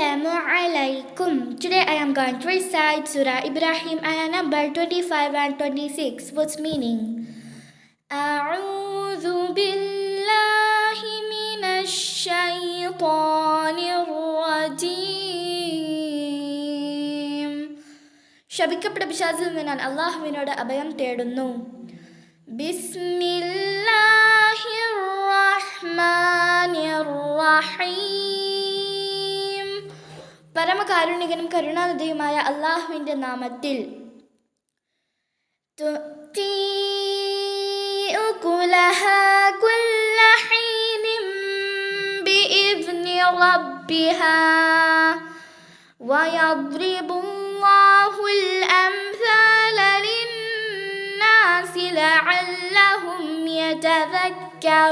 Assalamu alaikum. Today I am going to recite Surah Ibrahim, ayah number 25 and 26, whose meaning: A'udhu billahi minash shaytanir rajim. ശപിക്കപ്പെട്ട പിശാചിൽ നിന്ന് ഞാൻ അല്ലാഹുവിനോട് അഭയം തേടുന്നു. ബിസ്മില്ലാഹിർ റഹ്മാനിർ റഹീം. പരമകാരുണികനും കരുണാനിധിയുമായ അല്ലാഹുവിൻ്റെ നാമത്തിൽ. തുഅ്തി ഉകുലഹാ കുല്ല ഹീനിൻ ബിഇذ്നി റബ്ബിഹാ വയദ്രിബുല്ലാഹുൽ അംസാല ലിന്നാസി ലഅല്ലഹും യതദക്കറൂൻ.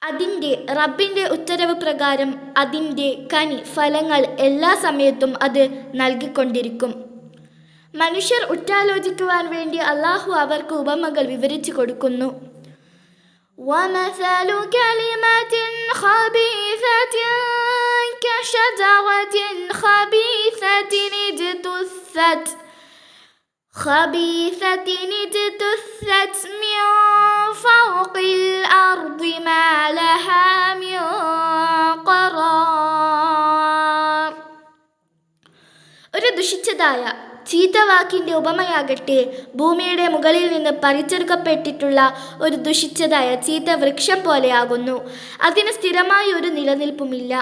അതിൻ്റെ റബ്ബിൻ്റെ ഉത്തരവ് പ്രകാരം അതിൻ്റെ കനി ഫലങ്ങൾ എല്ലാ സമയത്തും അത് നൽകിക്കൊണ്ടിരിക്കും. മനുഷ്യർ ഉറ്റാലോചിക്കുവാൻ വേണ്ടി അല്ലാഹു അവർക്ക് ഉപമകൾ വിവരിച്ചു കൊടുക്കുന്നു. وَمَثَلُ كَلِمَةٍ خَبِيثَةٍ كَشَجَرَةٍ خَبِيثَةٍ اجْتُثَّتْ مِنْ فَوْقِ الْأَرْضِ مَا لَهَا مِنْ قَرَارٍ. ഒരു ദുഷിച്ചതായ ചീത്തവാക്കിൻ്റെ ഉപമയാകട്ടെ ഭൂമിയുടെ മുകളിൽ നിന്ന് പറിച്ചെടുക്കപ്പെട്ടിട്ടുള്ള ഒരു ദുഷിച്ചതായ ചീത്ത വൃക്ഷം പോലെയാകുന്നു. അതിന് സ്ഥിരമായ ഒരു നിലനിൽപ്പുമില്ല.